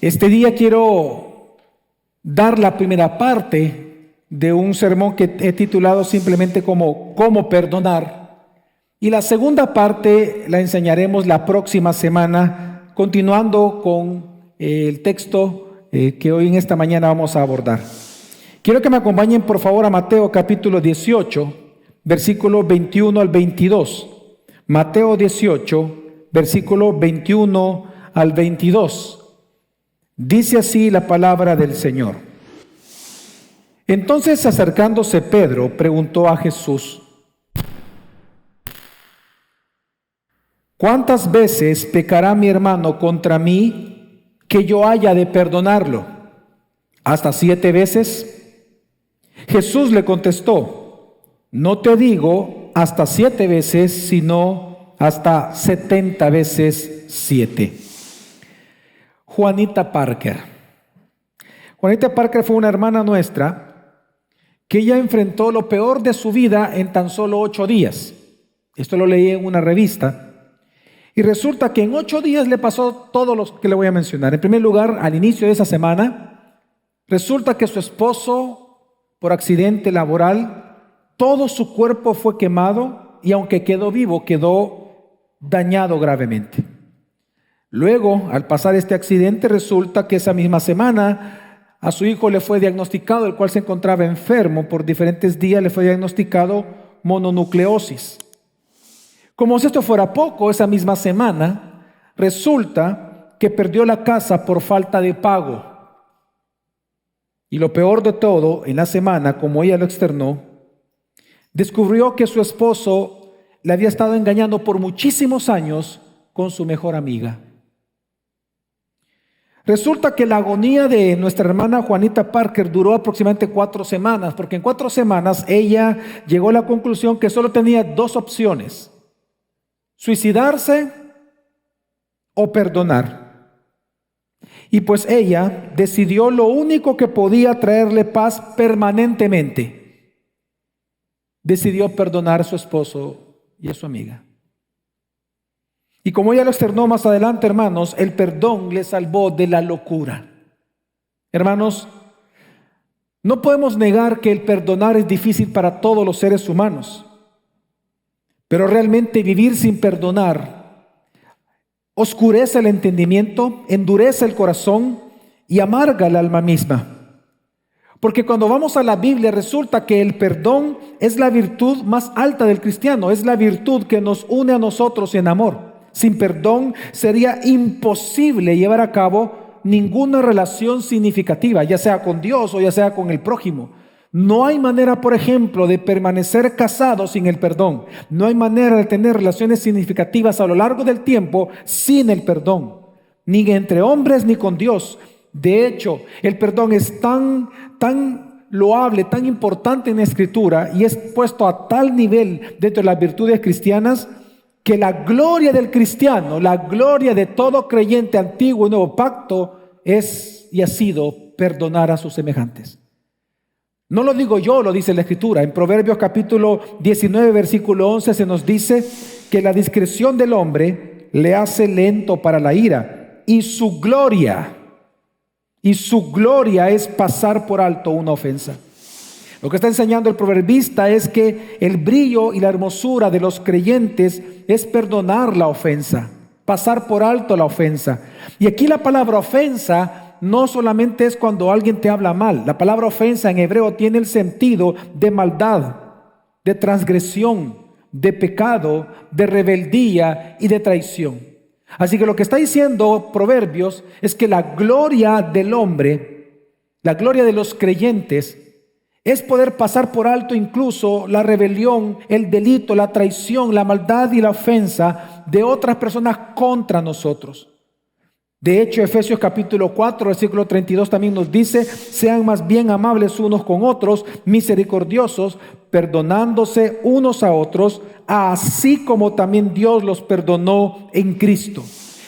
Este día quiero dar la primera parte de un sermón que he titulado simplemente como ¿Cómo perdonar? Y la segunda parte la enseñaremos la próxima semana, continuando con el texto que hoy en esta mañana vamos a abordar. Quiero que me acompañen por favor a Mateo capítulo 18, versículo 21 al 22. Mateo 18, versículo 21 al 22. Dice así la palabra del Señor. Entonces, acercándose Pedro, preguntó a Jesús: ¿cuántas veces pecará mi hermano contra mí que yo haya de perdonarlo? ¿Hasta 7 veces? Jesús le contestó: no te digo hasta 7 veces, sino hasta 70 veces 7. Juanita Parker. Juanita Parker fue una hermana nuestra que ella enfrentó lo peor de su vida en tan solo 8 días. Esto lo leí en una revista. Y resulta que en 8 días le pasó todo lo que le voy a mencionar. En primer lugar, al inicio de esa semana, resulta que su esposo, por accidente laboral, todo su cuerpo fue quemado y aunque quedó vivo, quedó dañado gravemente. Luego, al pasar este accidente, resulta que esa misma semana a su hijo le fue diagnosticado, el cual se encontraba enfermo por diferentes días, le fue diagnosticado mononucleosis. Como si esto fuera poco, esa misma semana resulta que perdió la casa por falta de pago. Y lo peor de todo, en la semana, como ella lo externó, descubrió que su esposo le había estado engañando por muchísimos años con su mejor amiga. Resulta que la agonía de nuestra hermana Juanita Parker duró aproximadamente 4 semanas, porque en 4 semanas ella llegó a la conclusión que solo tenía 2 opciones: suicidarse o perdonar. Y pues ella decidió lo único que podía traerle paz permanentemente. Decidió perdonar a su esposo y a su amiga. Y como ella lo externó más adelante, hermanos, el perdón le salvó de la locura. Hermanos, no podemos negar que el perdonar es difícil para todos los seres humanos. Pero realmente vivir sin perdonar oscurece el entendimiento, endurece el corazón y amarga el alma misma. Porque cuando vamos a la Biblia resulta que el perdón es la virtud más alta del cristiano, es la virtud que nos une a nosotros en amor. Sin perdón sería imposible llevar a cabo ninguna relación significativa, ya sea con Dios o ya sea con el prójimo. No hay manera, por ejemplo, de permanecer casado sin el perdón. No hay manera de tener relaciones significativas a lo largo del tiempo sin el perdón, ni entre hombres ni con Dios. De hecho, el perdón es tan loable, tan importante en la Escritura y es puesto a tal nivel dentro de las virtudes cristianas que la gloria del cristiano, la gloria de todo creyente antiguo y nuevo pacto es y ha sido perdonar a sus semejantes. No lo digo yo, lo dice la Escritura. En Proverbios capítulo 19, versículo 11 se nos dice que la discreción del hombre le hace lento para la ira y su gloria es pasar por alto una ofensa. Lo que está enseñando el proverbista es que el brillo y la hermosura de los creyentes es perdonar la ofensa, pasar por alto la ofensa. Y aquí la palabra ofensa no solamente es cuando alguien te habla mal. La palabra ofensa en hebreo tiene el sentido de maldad, de transgresión, de pecado, de rebeldía y de traición. Así que lo que está diciendo Proverbios es que la gloria del hombre, la gloria de los creyentes, es poder pasar por alto incluso la rebelión, el delito, la traición, la maldad y la ofensa de otras personas contra nosotros. De hecho, Efesios capítulo 4, versículo 32 también nos dice: sean más bien amables unos con otros, misericordiosos, perdonándose unos a otros, así como también Dios los perdonó en Cristo.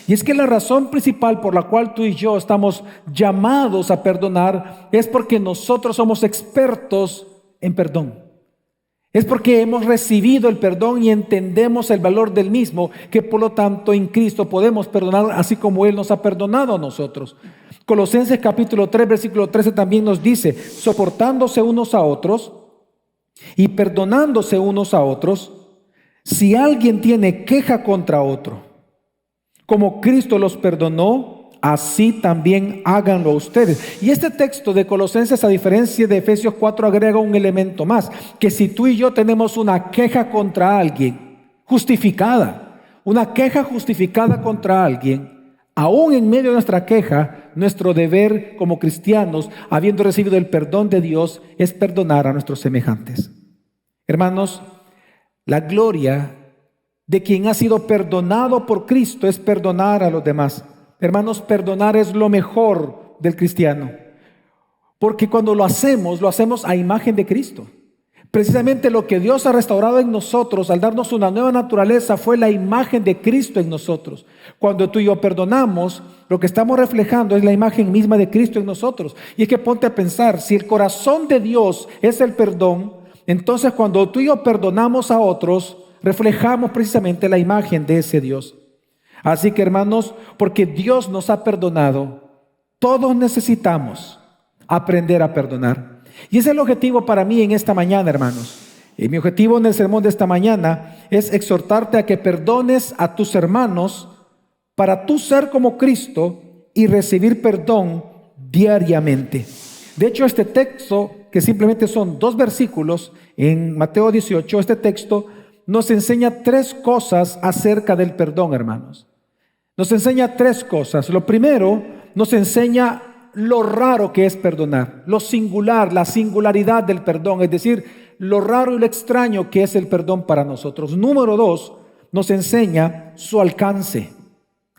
Y es que la razón principal por la cual tú y yo estamos llamados a perdonar es porque nosotros somos expertos en perdón. Es porque hemos recibido el perdón y entendemos el valor del mismo, que por lo tanto en Cristo podemos perdonar así como Él nos ha perdonado a nosotros. Colosenses capítulo 3, versículo 13 también nos dice, soportándose unos a otros y perdonándose unos a otros, si alguien tiene queja contra otro, como Cristo los perdonó, así también háganlo ustedes. Y este texto de Colosenses, a diferencia de Efesios 4, agrega un elemento más, que si tú y yo tenemos una queja contra alguien justificada, una queja justificada contra alguien, aún en medio de nuestra queja, nuestro deber como cristianos, habiendo recibido el perdón de Dios, es perdonar a nuestros semejantes. Hermanos, la gloria de quien ha sido perdonado por Cristo es perdonar a los demás. Hermanos, perdonar es lo mejor del cristiano, porque cuando lo hacemos a imagen de Cristo. Precisamente lo que Dios ha restaurado en nosotros al darnos una nueva naturaleza fue la imagen de Cristo en nosotros. Cuando tú y yo perdonamos, lo que estamos reflejando es la imagen misma de Cristo en nosotros. Y es que ponte a pensar, si el corazón de Dios es el perdón, entonces cuando tú y yo perdonamos a otros, reflejamos precisamente la imagen de ese Dios. Así que, hermanos, porque Dios nos ha perdonado, todos necesitamos aprender a perdonar. Y ese es el objetivo para mí en esta mañana, hermanos. Y mi objetivo en el sermón de esta mañana es exhortarte a que perdones a tus hermanos para tú ser como Cristo y recibir perdón diariamente. De hecho, este texto, que simplemente son 2 versículos en Mateo 18, este texto nos enseña 3 cosas acerca del perdón, hermanos. Nos enseña 3 cosas. Lo primero, nos enseña lo raro que es perdonar, lo singular, la singularidad del perdón, es decir, lo raro y lo extraño que es el perdón para nosotros. Número 2, nos enseña su alcance,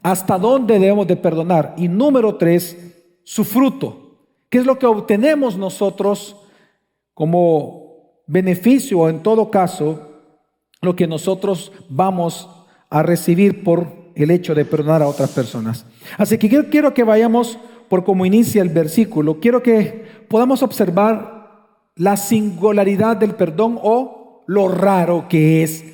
hasta dónde debemos de perdonar. Y número 3, su fruto, qué es lo que obtenemos nosotros como beneficio, o en todo caso, lo que nosotros vamos a recibir por el hecho de perdonar a otras personas. Así que quiero que vayamos por cómo inicia el versículo. Quiero que podamos observar la singularidad del perdón o lo raro que es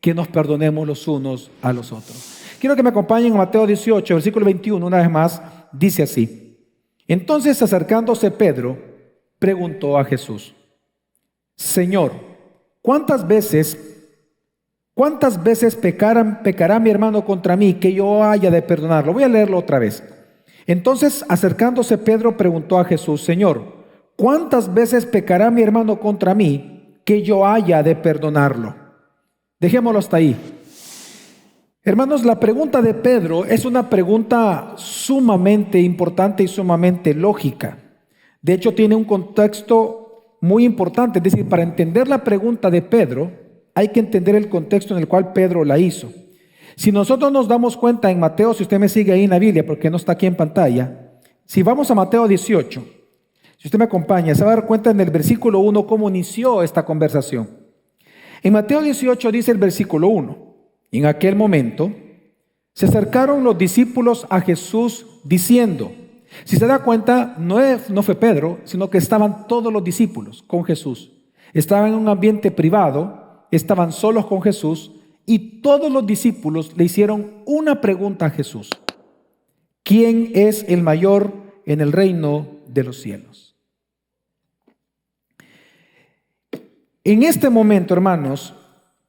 que nos perdonemos los unos a los otros. Quiero que me acompañen a Mateo 18, versículo 21, una vez más, dice así. Entonces, acercándose Pedro, preguntó a Jesús, Señor, ¿cuántas veces pecará mi hermano contra mí que yo haya de perdonarlo? Voy a leerlo otra vez. Entonces, acercándose Pedro, preguntó a Jesús, Señor, ¿cuántas veces pecará mi hermano contra mí que yo haya de perdonarlo? Dejémoslo hasta ahí. Hermanos, la pregunta de Pedro es una pregunta sumamente importante y sumamente lógica. De hecho, tiene un contexto muy importante. Es decir, para entender la pregunta de Pedro, hay que entender el contexto en el cual Pedro la hizo. Si nosotros nos damos cuenta en Mateo, si usted me sigue ahí en la Biblia, porque no está aquí en pantalla, si vamos a Mateo 18, si usted me acompaña, se va a dar cuenta en el versículo 1 cómo inició esta conversación. En Mateo 18 dice el versículo 1, en aquel momento se acercaron los discípulos a Jesús diciendo, si se da cuenta, no fue Pedro, sino que estaban todos los discípulos con Jesús. Estaban en un ambiente privado, estaban solos con Jesús, y todos los discípulos le hicieron una pregunta a Jesús. ¿Quién es el mayor en el reino de los cielos? En este momento, hermanos,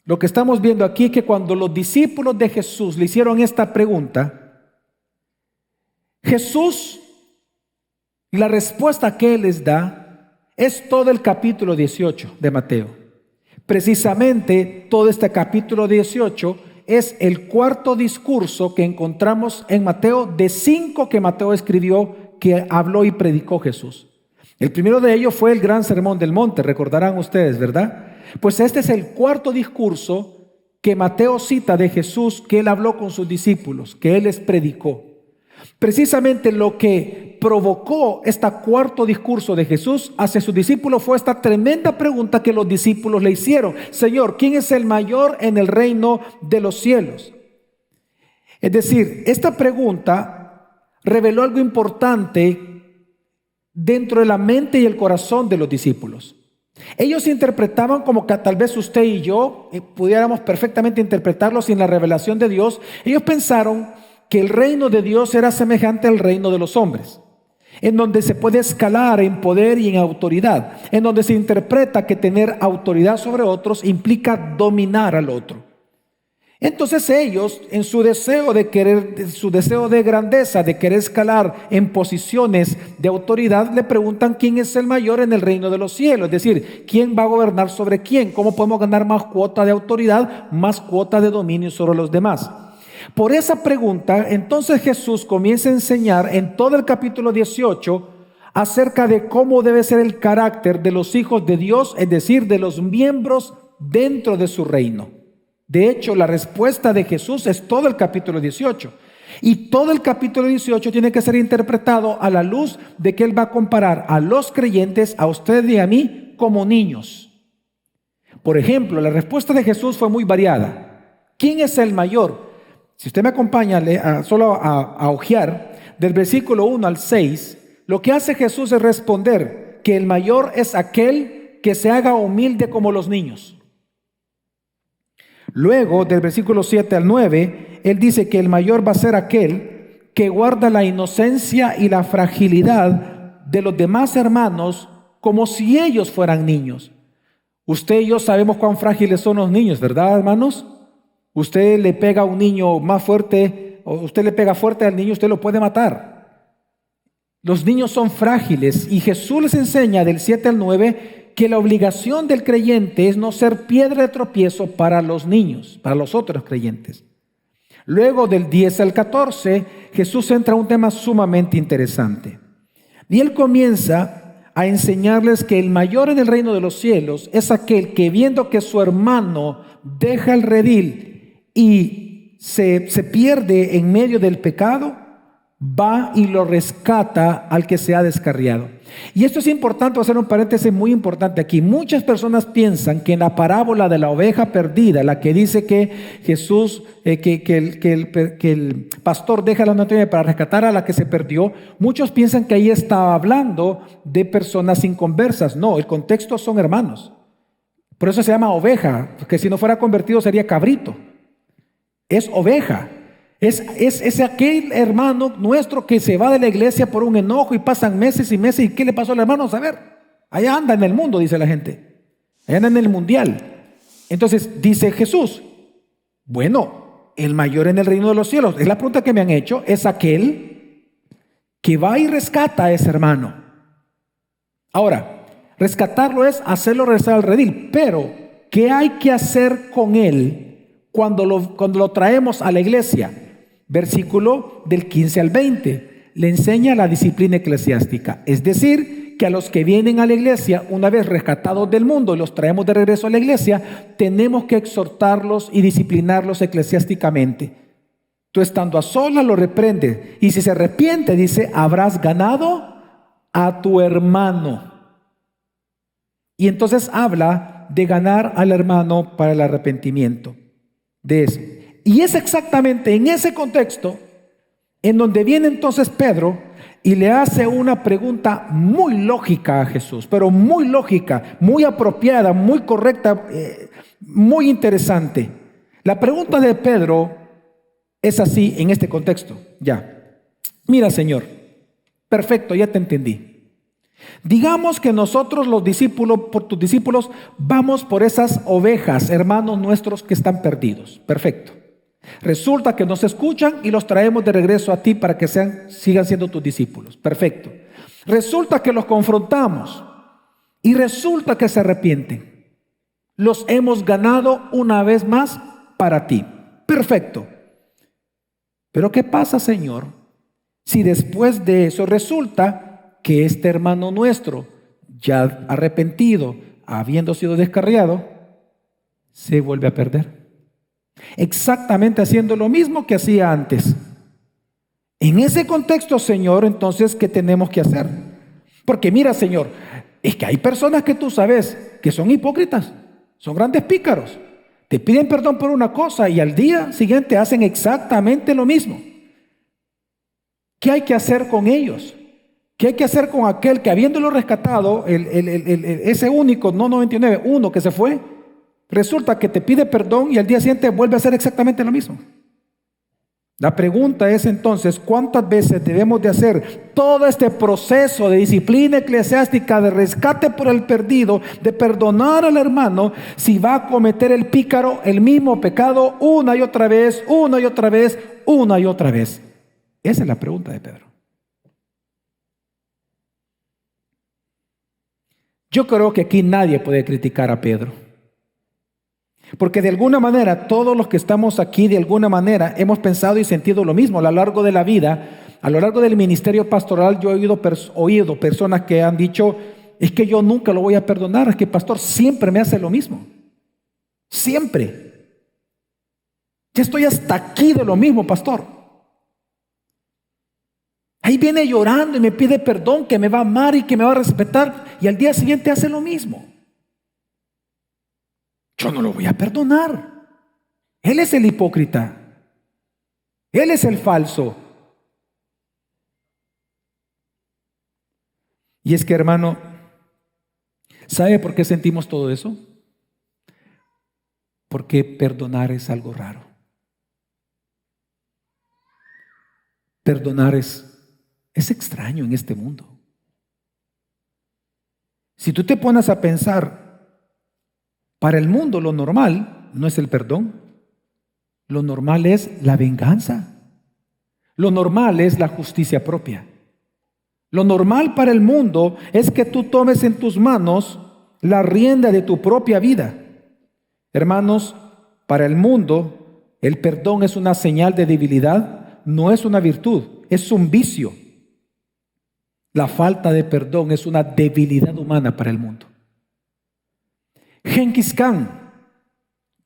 lo que estamos viendo aquí es que cuando los discípulos de Jesús le hicieron esta pregunta, Jesús, la respuesta que Él les da es todo el capítulo 18 de Mateo. Precisamente todo este capítulo 18 es el cuarto discurso que encontramos en Mateo, de 5 que Mateo escribió, que habló y predicó Jesús. El primero de ellos fue el gran sermón del monte, recordarán ustedes, ¿verdad? Pues este es el cuarto discurso que Mateo cita de Jesús, que Él habló con sus discípulos, que Él les predicó. Precisamente lo que provocó este cuarto discurso de Jesús hacia sus discípulos fue esta tremenda pregunta que los discípulos le hicieron. Señor, ¿quién es el mayor en el reino de los cielos? Es decir, esta pregunta reveló algo importante dentro de la mente y el corazón de los discípulos. Ellos interpretaban como que tal vez usted y yo pudiéramos perfectamente interpretarlo sin la revelación de Dios. Ellos pensaron que el reino de Dios era semejante al reino de los hombres. en donde se puede escalar en poder y en autoridad, en donde se interpreta que tener autoridad sobre otros implica dominar al otro. Entonces ellos, en su deseo de grandeza, de querer escalar en posiciones de autoridad, le preguntan quién es el mayor en el reino de los cielos. Es decir, quién va a gobernar sobre quién, cómo podemos ganar más cuota de autoridad, más cuota de dominio sobre los demás. Por esa pregunta, entonces Jesús comienza a enseñar en todo el capítulo 18 acerca de cómo debe ser el carácter de los hijos de Dios, es decir, de los miembros dentro de su reino. De hecho, la respuesta de Jesús es todo el capítulo 18. Y todo el capítulo 18 tiene que ser interpretado a la luz de que Él va a comparar a los creyentes, a usted y a mí, como niños. Por ejemplo, la respuesta de Jesús fue muy variada. ¿Quién es el mayor? Si usted me acompaña solo a hojear, del versículo 1 al 6, lo que hace Jesús es responder que el mayor es aquel que se haga humilde como los niños. Luego, del versículo 7 al 9, Él dice que el mayor va a ser aquel que guarda la inocencia y la fragilidad de los demás hermanos como si ellos fueran niños. Usted y yo sabemos cuán frágiles son los niños, ¿verdad, hermanos? Usted le pega a un niño más fuerte, o usted le pega fuerte al niño, usted lo puede matar. Los niños son frágiles y Jesús les enseña del 7 al 9 que la obligación del creyente es no ser piedra de tropiezo para los niños, para los otros creyentes. Luego del 10 al 14, Jesús entra a un tema sumamente interesante. Y Él comienza a enseñarles que el mayor en el reino de los cielos es aquel que, viendo que su hermano deja el redil y se pierde en medio del pecado, va y lo rescata al que se ha descarriado. Y esto es importante, voy a hacer un paréntesis muy importante aquí. Muchas personas piensan que en la parábola de la oveja perdida, la que dice que Jesús, que el pastor deja la oveja para rescatar a la que se perdió, muchos piensan que ahí está hablando de personas inconversas. No, el contexto son hermanos. Por eso se llama oveja, porque si no fuera convertido sería cabrito. Es oveja. Es aquel hermano nuestro que se va de la iglesia por un enojo y pasan meses y meses. ¿Y qué le pasó al hermano? A ver, allá anda en el mundo, dice la gente. Allá anda en el mundial. Entonces dice Jesús, bueno, el mayor en el reino de los cielos, es la pregunta que me han hecho, es aquel que va y rescata a ese hermano. Ahora, rescatarlo es hacerlo regresar al redil, pero ¿qué hay que hacer con él cuando lo traemos a la iglesia? Versículo del 15 al 20, le enseña la disciplina eclesiástica. Es decir, que a los que vienen a la iglesia, una vez rescatados del mundo y los traemos de regreso a la iglesia, tenemos que exhortarlos y disciplinarlos eclesiásticamente. Tú estando a solas lo reprendes. Y si se arrepiente, dice, habrás ganado a tu hermano. Y entonces habla de ganar al hermano para el arrepentimiento de eso. Y es exactamente en ese contexto en donde viene entonces Pedro y le hace una pregunta muy lógica a Jesús, pero muy lógica, muy apropiada, muy correcta, muy interesante. La pregunta de Pedro es así en este contexto. Ya, mira, Señor, perfecto, ya te entendí. Digamos que nosotros los discípulos, por tus discípulos, vamos por esas ovejas, hermanos nuestros que están perdidos. Perfecto. Resulta que nos escuchan y los traemos de regreso a ti para que sigan siendo tus discípulos. Perfecto. Resulta que los confrontamos y resulta que se arrepienten. Los hemos ganado una vez más para ti. Perfecto. Pero ¿qué pasa, Señor, si después de eso resulta que este hermano nuestro, ya arrepentido, habiendo sido descarriado, se vuelve a perder? Exactamente haciendo lo mismo que hacía antes. En ese contexto, Señor, entonces, ¿qué tenemos que hacer? Porque mira, Señor, es que hay personas que tú sabes que son hipócritas, son grandes pícaros. Te piden perdón por una cosa y al día siguiente hacen exactamente lo mismo. ¿Qué hay que hacer con ellos? ¿Qué hay que hacer con aquel que, habiéndolo rescatado, ese único, no 99, uno que se fue, resulta que te pide perdón y al día siguiente vuelve a hacer exactamente lo mismo? La pregunta es entonces, ¿cuántas veces debemos de hacer todo este proceso de disciplina eclesiástica, de rescate por el perdido, de perdonar al hermano, si va a cometer el pícaro el mismo pecado una y otra vez, una y otra vez, una y otra vez? Esa es la pregunta de Pedro. Yo creo que aquí nadie puede criticar a Pedro. Porque de alguna manera, todos los que estamos aquí, de alguna manera, hemos pensado y sentido lo mismo a lo largo de la vida. A lo largo del ministerio pastoral, yo he oído personas que han dicho, es que yo nunca lo voy a perdonar, es que el pastor siempre me hace lo mismo. Siempre. Ya estoy hasta aquí de lo mismo, pastor. Ahí viene llorando y me pide perdón, que me va a amar y que me va a respetar, y al día siguiente hace lo mismo. Yo no lo voy a perdonar. Él es el hipócrita. Él es el falso. Y es que, hermano, ¿sabe por qué sentimos todo eso? Porque perdonar es algo raro. Perdonar es extraño en este mundo. Si tú te pones a pensar, para el mundo lo normal no es el perdón. Lo normal es la venganza. Lo normal es la justicia propia. Lo normal para el mundo es que tú tomes en tus manos la rienda de tu propia vida. Hermanos, para el mundo el perdón es una señal de debilidad, no es una virtud, es un vicio. La falta de perdón es una debilidad humana para el mundo. Genghis Khan,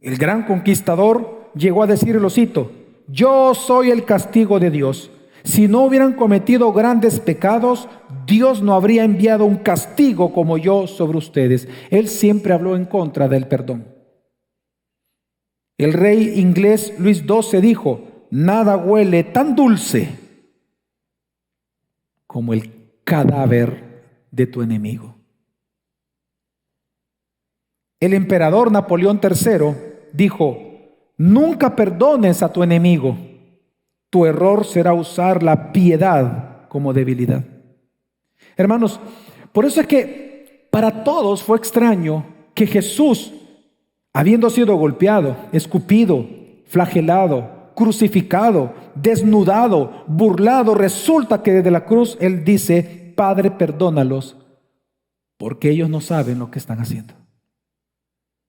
el gran conquistador, llegó a decir, lo cito, yo soy el castigo de Dios. Si no hubieran cometido grandes pecados, Dios no habría enviado un castigo como yo sobre ustedes. Él siempre habló en contra del perdón. El rey inglés Luis XII dijo, nada huele tan dulce como el cadáver de tu enemigo. El emperador Napoleón III dijo, nunca perdones a tu enemigo. Tu error será usar la piedad como debilidad. Hermanos, por eso es que para todos fue extraño que Jesús, habiendo sido golpeado, escupido, flagelado, crucificado, desnudado, burlado, resulta que desde la cruz Él dice, Padre, perdónalos, porque ellos no saben lo que están haciendo.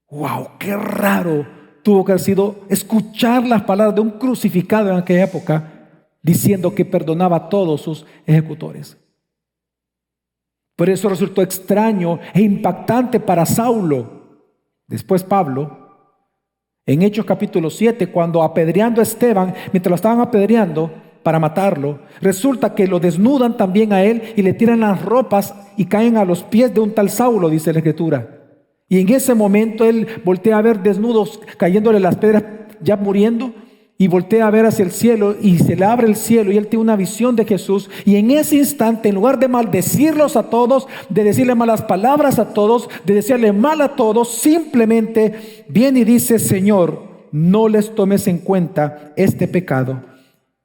¡Wow! ¡Qué raro tuvo que haber sido escuchar las palabras de un crucificado en aquella época diciendo que perdonaba a todos sus ejecutores! Por eso resultó extraño e impactante para Saulo. Después Pablo, en Hechos capítulo 7, cuando apedreando a Esteban, mientras lo estaban apedreando para matarlo, resulta que lo desnudan también a él y le tiran las ropas y caen a los pies de un tal Saulo, dice la Escritura. Y en ese momento él voltea a ver desnudos, cayéndole las piedras, ya muriendo, y voltea a ver hacia el cielo y se le abre el cielo y él tiene una visión de Jesús. Y en ese instante, en lugar de maldecirlos a todos, de decirle malas palabras a todos, de decirle mal a todos, simplemente viene y dice, Señor, no les tomes en cuenta este pecado.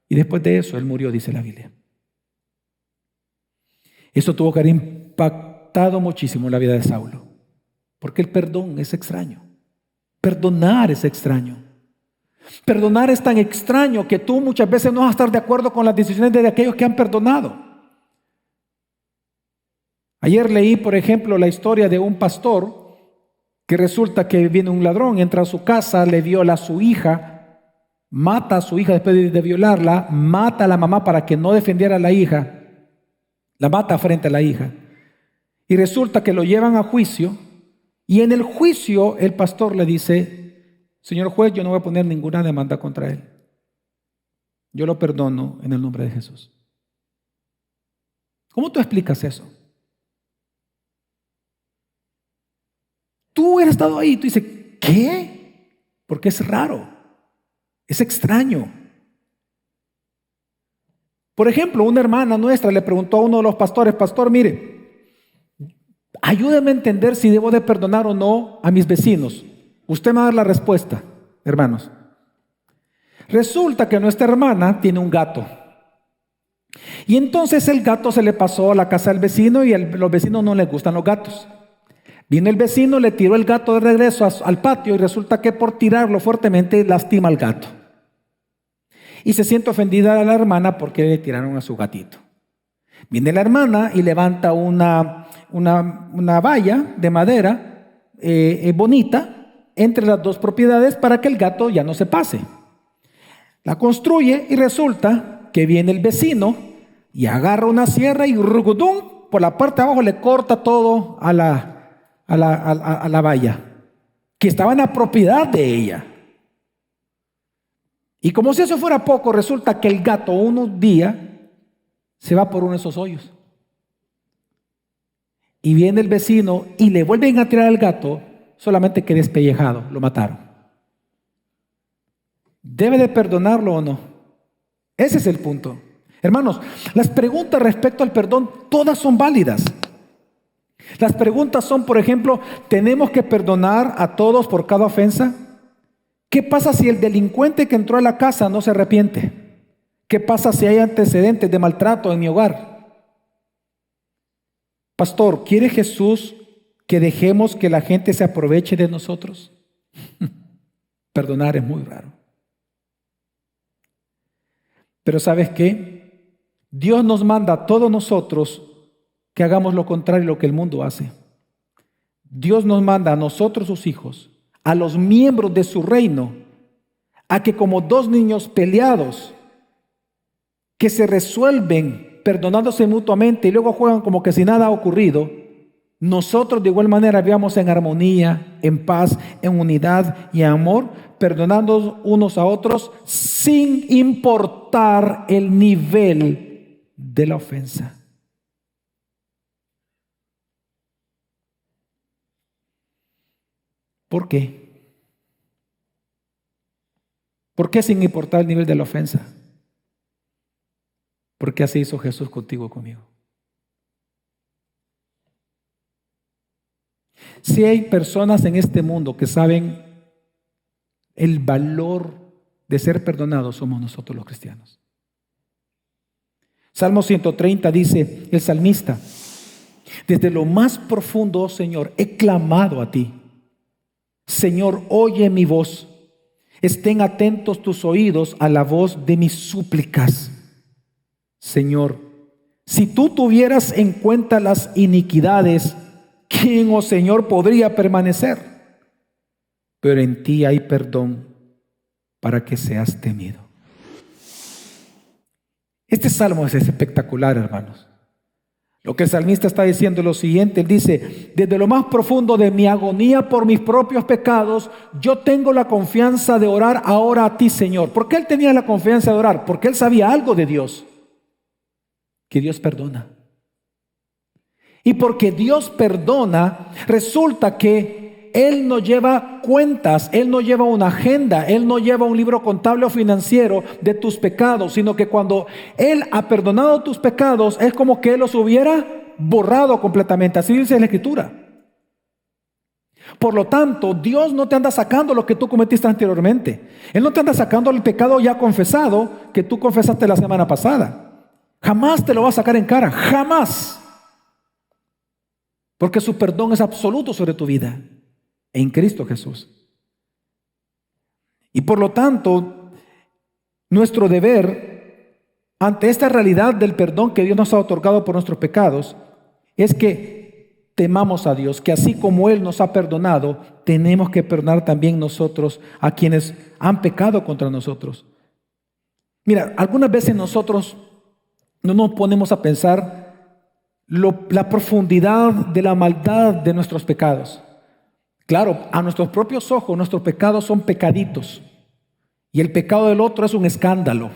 Y después de eso él murió, dice la Biblia. Eso tuvo que haber impactado muchísimo la vida de Saulo. Porque el perdón es extraño. Perdonar es extraño. Perdonar es tan extraño que tú muchas veces no vas a estar de acuerdo con las decisiones de aquellos que han perdonado. Ayer leí, por ejemplo, la historia de un pastor que resulta que viene un ladrón, entra a su casa, le viola a su hija, mata a su hija después de violarla, mata a la mamá para que no defendiera a la hija, la mata frente a la hija. Y resulta que lo llevan a juicio. Y en el juicio el pastor le dice, señor juez, yo no voy a poner ninguna demanda contra él. Yo lo perdono en el nombre de Jesús. ¿Cómo tú explicas eso? Tú hubieras estado ahí y tú dices, ¿qué? Porque es raro, es extraño. Por ejemplo, una hermana nuestra le preguntó a uno de los pastores, pastor, mire, ayúdeme a entender si debo de perdonar o no a mis vecinos. Usted me va a dar la respuesta, hermanos. Resulta que nuestra hermana tiene un gato. Y entonces el gato se le pasó a la casa del vecino y a los vecinos no les gustan los gatos. Vino el vecino, le tiró el gato de regreso al patio y resulta que por tirarlo fuertemente lastima al gato. Y se siente ofendida a la hermana porque le tiraron a su gatito. Viene la hermana y levanta una valla de madera bonita entre las dos propiedades para que el gato ya no se pase. La construye y resulta que viene el vecino y agarra una sierra y rugudum, por la parte de abajo le corta todo a la valla que estaba en la propiedad de ella. Y como si eso fuera poco, resulta que el gato unos días se va por uno de esos hoyos. Y viene el vecino y le vuelven a tirar al gato, solamente que despellejado, lo mataron. ¿Debe de perdonarlo o no? Ese es el punto. Hermanos, las preguntas respecto al perdón, todas son válidas. Las preguntas son, por ejemplo, ¿tenemos que perdonar a todos por cada ofensa? ¿Qué pasa si el delincuente que entró a la casa no se arrepiente? ¿Qué pasa si hay antecedentes de maltrato en mi hogar? Pastor, ¿quiere Jesús que dejemos que la gente se aproveche de nosotros? Perdonar es muy raro. Pero ¿sabes qué? Dios nos manda a todos nosotros que hagamos lo contrario a lo que el mundo hace. Dios nos manda a nosotros, sus hijos, a los miembros de su reino, a que como dos niños peleados, que se resuelven perdonándose mutuamente y luego juegan como que si nada ha ocurrido, nosotros de igual manera vivamos en armonía, en paz, en unidad y en amor, perdonándonos unos a otros sin importar el nivel de la ofensa. ¿Por qué? ¿Por qué sin importar el nivel de la ofensa? Porque así hizo Jesús contigo y conmigo. Si hay personas en este mundo que saben el valor de ser perdonados, somos nosotros los cristianos. Salmo 130 dice el salmista: desde lo más profundo, oh Señor, he clamado a ti. Señor, oye mi voz. Estén atentos tus oídos a la voz de mis súplicas. Señor, si tú tuvieras en cuenta las iniquidades, ¿quién, oh Señor, podría permanecer? Pero en ti hay perdón para que seas temido. Este salmo es espectacular, hermanos. Lo que el salmista está diciendo es lo siguiente. Él dice: desde lo más profundo de mi agonía por mis propios pecados, yo tengo la confianza de orar ahora a ti, Señor. ¿Por qué él tenía la confianza de orar? Porque él sabía algo de Dios, que Dios perdona. Y porque Dios perdona, resulta que Él no lleva cuentas, Él no lleva una agenda, Él no lleva un libro contable o financiero de tus pecados, sino que cuando Él ha perdonado tus pecados, es como que Él los hubiera borrado completamente. Así dice la Escritura. Por lo tanto, Dios no te anda sacando lo que tú cometiste anteriormente. Él no te anda sacando el pecado ya confesado que tú confesaste la semana pasada. Jamás te lo va a sacar en cara, jamás. Porque su perdón es absoluto sobre tu vida en Cristo Jesús. Y por lo tanto, nuestro deber ante esta realidad del perdón que Dios nos ha otorgado por nuestros pecados es que temamos a Dios, que así como Él nos ha perdonado, tenemos que perdonar también nosotros a quienes han pecado contra nosotros. Mira, algunas veces nosotros no nos ponemos a pensar la profundidad de la maldad de nuestros pecados. Claro, a nuestros propios ojos, nuestros pecados son pecaditos. Y el pecado del otro es un escándalo.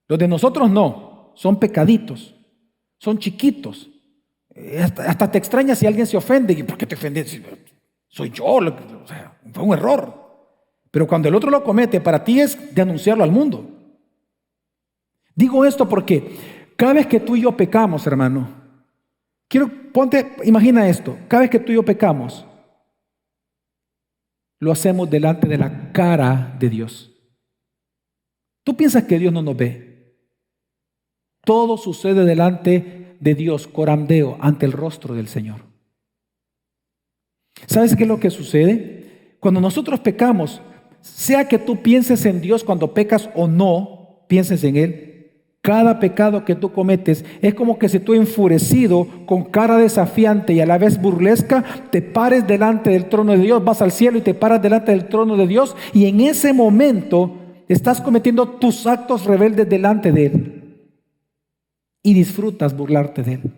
Los de nosotros no, son pecaditos. Son chiquitos. Hasta te extraña si alguien se ofende. ¿Y por qué te ofendes? Soy yo, o sea, fue un error. Pero cuando el otro lo comete, para ti es de anunciarlo al mundo. Digo esto porque cada vez que tú y yo pecamos, hermano, imagina esto, cada vez que tú y yo pecamos, lo hacemos delante de la cara de Dios. Tú piensas que Dios no nos ve. Todo sucede delante de Dios, corandeo, ante el rostro del Señor. ¿Sabes qué es lo que sucede? Cuando nosotros pecamos, sea que tú pienses en Dios cuando pecas o no, pienses en Él, cada pecado que tú cometes es como que si tú enfurecido, con cara desafiante y a la vez burlesca, te pares delante del trono de Dios, vas al cielo y te paras delante del trono de Dios, y en ese momento estás cometiendo tus actos rebeldes delante de Él y disfrutas burlarte de Él.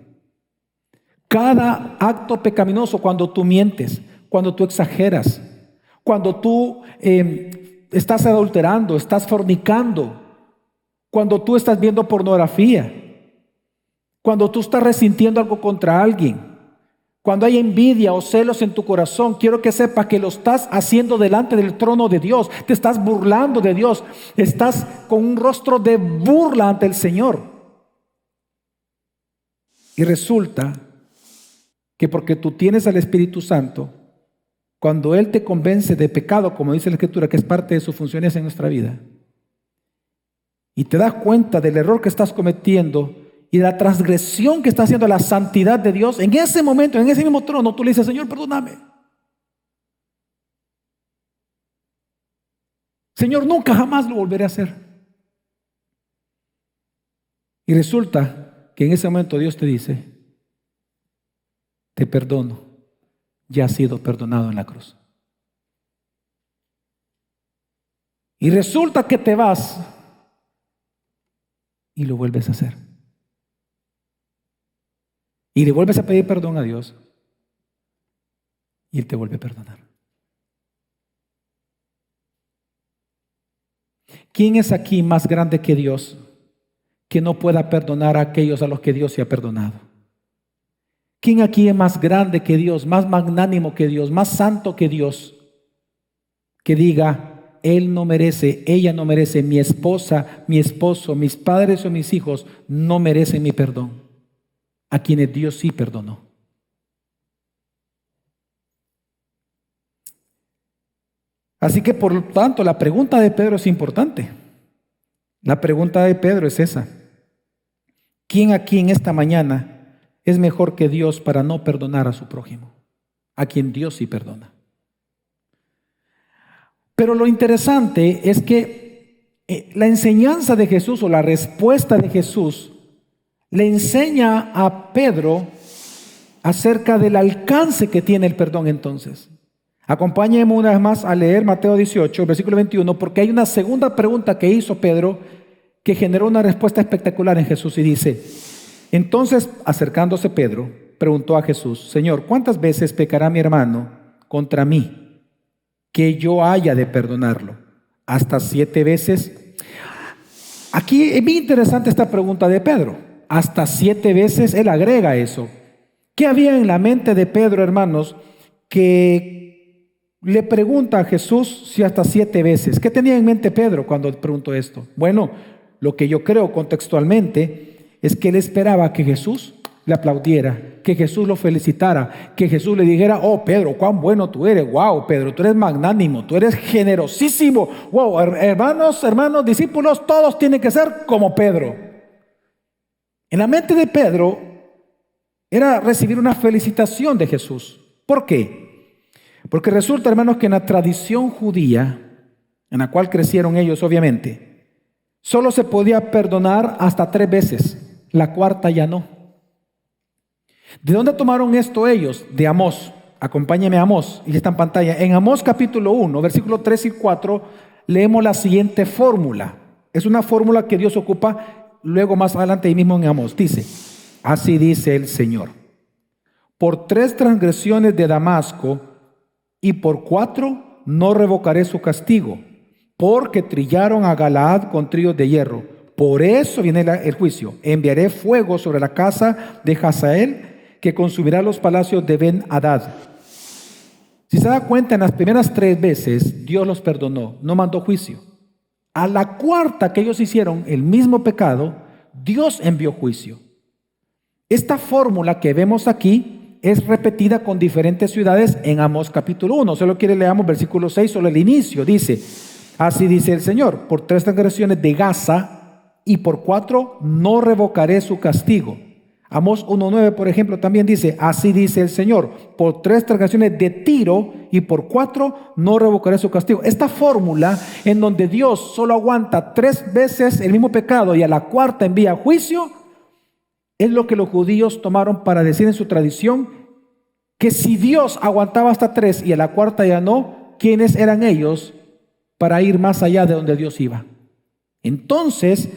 Cada acto pecaminoso, cuando tú mientes, cuando tú exageras, cuando tú estás adulterando, estás fornicando, cuando tú estás viendo pornografía, cuando tú estás resintiendo algo contra alguien, cuando hay envidia o celos en tu corazón, quiero que sepas que lo estás haciendo delante del trono de Dios. Te estás burlando de Dios. Estás con un rostro de burla ante el Señor. Y resulta que porque tú tienes al Espíritu Santo, cuando Él te convence de pecado, como dice la Escritura, que es parte de sus funciones en nuestra vida, y te das cuenta del error que estás cometiendo y de la transgresión que está haciendo a la santidad de Dios, en ese momento, en ese mismo trono, tú le dices: Señor, perdóname. Señor, nunca jamás lo volveré a hacer. Y resulta que en ese momento Dios te dice: te perdono, ya has sido perdonado en la cruz. Y resulta que te vas y lo vuelves a hacer. Y le vuelves a pedir perdón a Dios y Él te vuelve a perdonar. ¿Quién es aquí más grande que Dios que no pueda perdonar a aquellos a los que Dios se ha perdonado? ¿Quién aquí es más grande que Dios, más magnánimo que Dios, más santo que Dios, que diga: él no merece, ella no merece, mi esposa, mi esposo, mis padres o mis hijos no merecen mi perdón, a quienes Dios sí perdonó? Así que por lo tanto la pregunta de Pedro es importante. La pregunta de Pedro es esa: ¿quién aquí en esta mañana es mejor que Dios para no perdonar a su prójimo, a quien Dios sí perdona? Pero lo interesante es que la enseñanza de Jesús, o la respuesta de Jesús, le enseña a Pedro acerca del alcance que tiene el perdón. Entonces, acompáñenme una vez más a leer Mateo 18, versículo 21, porque hay una segunda pregunta que hizo Pedro que generó una respuesta espectacular en Jesús, y dice: entonces, acercándose Pedro, preguntó a Jesús: Señor, ¿cuántas veces pecará mi hermano contra mí que yo haya de perdonarlo? ¿Hasta 7 veces? Aquí es bien interesante esta pregunta de Pedro. Hasta 7 veces, él agrega eso. ¿Qué había en la mente de Pedro, hermanos, que le pregunta a Jesús si hasta 7 veces? ¿Qué tenía en mente Pedro cuando preguntó esto? Bueno, lo que yo creo contextualmente es que él esperaba que Jesús le aplaudiera, que Jesús lo felicitara, que Jesús le dijera: oh Pedro, cuán bueno tú eres, wow Pedro, tú eres magnánimo, tú eres generosísimo, wow, hermanos, discípulos, todos tienen que ser como Pedro. En la mente de Pedro era recibir una felicitación de Jesús. ¿Por qué? Porque resulta, hermanos, que en la tradición judía, en la cual crecieron ellos obviamente, solo se podía perdonar hasta 3 veces, la cuarta ya no. ¿De dónde tomaron esto ellos? De Amós. Acompáñeme a Amós, y está en pantalla. En Amós capítulo 1, versículos 3 y 4, leemos la siguiente fórmula. Es una fórmula que Dios ocupa luego más adelante ahí mismo en Amós. Dice: así dice el Señor: por 3 transgresiones de Damasco y por 4 no revocaré su castigo, porque trillaron a Galaad con trillos de hierro. Por eso viene el juicio. Enviaré fuego sobre la casa de Hazael, que consumirá los palacios de Ben-Hadad. Si se da cuenta, en las primeras 3 veces Dios los perdonó, no mandó juicio. A la cuarta que ellos hicieron el mismo pecado, Dios envió juicio. Esta fórmula que vemos aquí es repetida con diferentes ciudades en Amós capítulo 1. Solo quiere leamos versículo 6, solo el inicio. Dice: Así dice el Señor, por 3 transgresiones de Gaza y por 4 no revocaré su castigo. Amós 1:9, por ejemplo, también dice, así dice el Señor, por 3 transgresiones de Tiro y por 4 no revocaré su castigo. Esta fórmula en donde Dios solo aguanta 3 veces el mismo pecado y a la cuarta envía juicio, es lo que los judíos tomaron para decir en su tradición que si Dios aguantaba hasta 3 y a la cuarta ya no, ¿quiénes eran ellos para ir más allá de donde Dios iba? Entonces,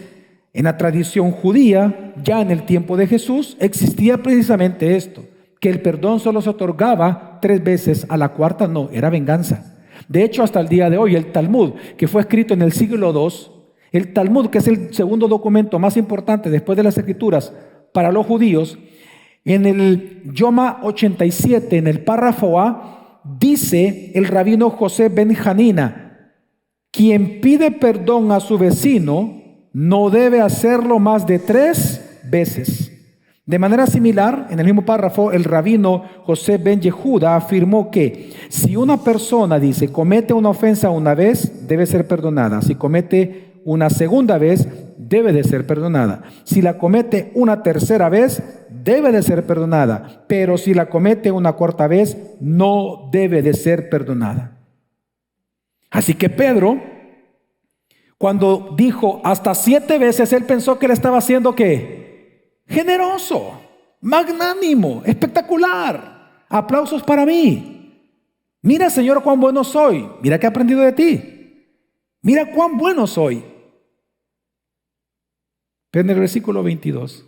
en la tradición judía, ya en el tiempo de Jesús, existía precisamente esto, que el perdón solo se otorgaba 3 veces, a la cuarta no, era venganza. De hecho, hasta el día de hoy, el Talmud, que fue escrito en el siglo II, el Talmud, que es el segundo documento más importante después de las Escrituras para los judíos, en el Yoma 87, en el párrafo A, dice el rabino José ben Hanina, quien pide perdón a su vecino no debe hacerlo más de 3 veces. De manera similar, en el mismo párrafo, el rabino José ben Yehuda afirmó que si una persona, dice, comete una ofensa una vez, debe ser perdonada. Si comete una segunda vez, debe de ser perdonada. Si la comete una tercera vez, debe de ser perdonada. Pero si la comete una cuarta vez, no debe de ser perdonada. Así que Pedro, cuando dijo hasta 7 veces, él pensó que le estaba haciendo ¿qué? Generoso, magnánimo, espectacular. Aplausos para mí. Mira, Señor, cuán bueno soy. Mira que he aprendido de ti. Mira cuán bueno soy. Pero en el versículo 22,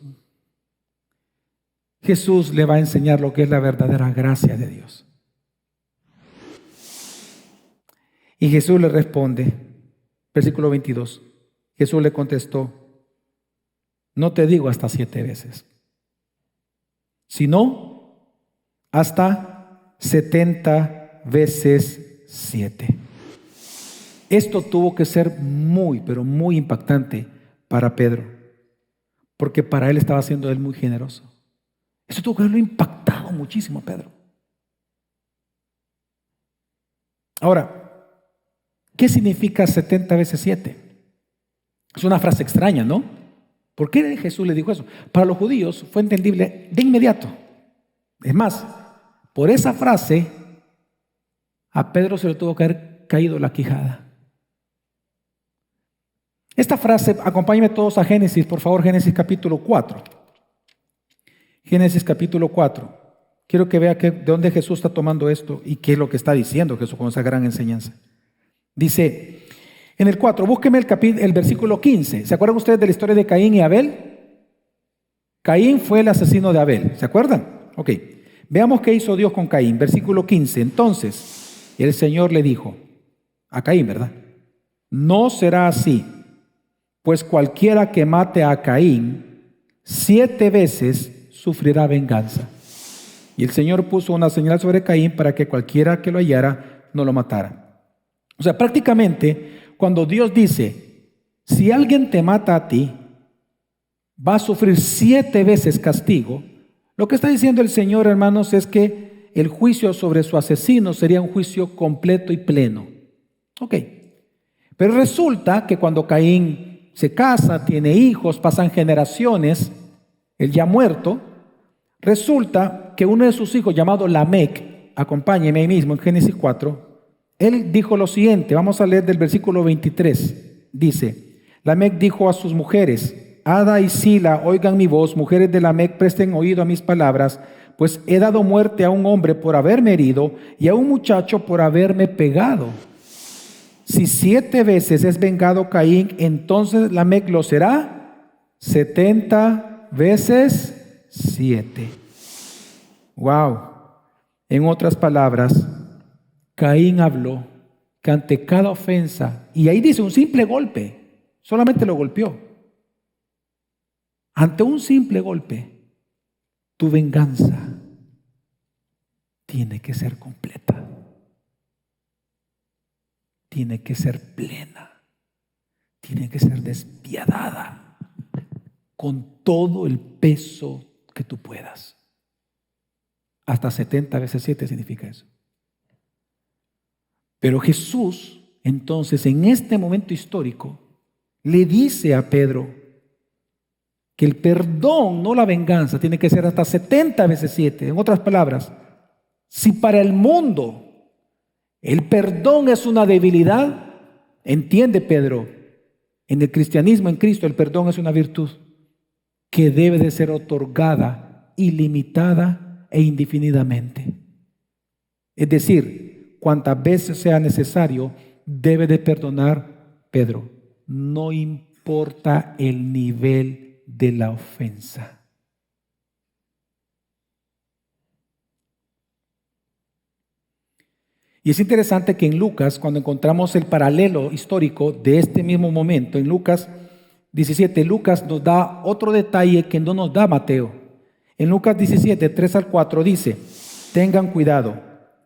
Jesús le va a enseñar lo que es la verdadera gracia de Dios. Y Jesús le responde, versículo 22, Jesús le contestó, no te digo hasta 7 veces, sino hasta 70 veces 7. Esto tuvo que ser muy, pero muy impactante para Pedro, porque para él estaba siendo él muy generoso. Eso tuvo que haberlo impactado muchísimo a Pedro. Ahora, ¿qué significa 70 veces 7? Es una frase extraña, ¿no? ¿Por qué Jesús le dijo eso? Para los judíos fue entendible de inmediato. Es más, por esa frase a Pedro se le tuvo que haber caído la quijada. Esta frase, acompáñenme todos a Génesis, por favor, Génesis capítulo 4. Génesis capítulo 4. Quiero que vea de dónde Jesús está tomando esto y qué es lo que está diciendo Jesús con esa gran enseñanza. Dice, en el 4, búsqueme el versículo 15. ¿Se acuerdan ustedes de la historia de Caín y Abel? Caín fue el asesino de Abel, ¿se acuerdan? Ok, veamos qué hizo Dios con Caín. Versículo 15, entonces el Señor le dijo a Caín, ¿verdad? No será así, pues cualquiera que mate a Caín 7 veces sufrirá venganza. Y el Señor puso una señal sobre Caín para que cualquiera que lo hallara no lo matara. O sea, prácticamente cuando Dios dice, si alguien te mata a ti, va a sufrir 7 veces castigo, lo que está diciendo el Señor, hermanos, es que el juicio sobre su asesino sería un juicio completo y pleno. Ok, pero resulta que cuando Caín se casa, tiene hijos, pasan generaciones, él ya muerto, resulta que uno de sus hijos llamado Lamec, acompáñeme ahí mismo en Génesis 4, él dijo lo siguiente, vamos a leer del versículo 23, dice, Lamec dijo a sus mujeres, Ada y Sila, oigan mi voz, mujeres de Lamec, presten oído a mis palabras, pues he dado muerte a un hombre por haberme herido y a un muchacho por haberme pegado. Si 7 veces es vengado Caín, entonces Lamec lo será 70 veces 7. Wow. En otras palabras, Caín habló que ante cada ofensa, y ahí dice un simple golpe, solamente lo golpeó. Ante un simple golpe, tu venganza tiene que ser completa, tiene que ser plena, tiene que ser despiadada, con todo el peso que tú puedas. Hasta 70 veces 7 significa eso. Pero Jesús entonces en este momento histórico le dice a Pedro que el perdón, no la venganza, tiene que ser hasta 70 veces 7. En otras palabras, si para el mundo el perdón es una debilidad, entiende Pedro, en el cristianismo, en Cristo, el perdón es una virtud que debe de ser otorgada ilimitada e indefinidamente. Es decir, cuantas veces sea necesario, debe de perdonar Pedro. No importa el nivel de la ofensa. Y es interesante que en Lucas, cuando encontramos el paralelo histórico de este mismo momento, en Lucas 17, Lucas nos da otro detalle que no nos da Mateo. En Lucas 17, 3 al 4 dice: tengan cuidado,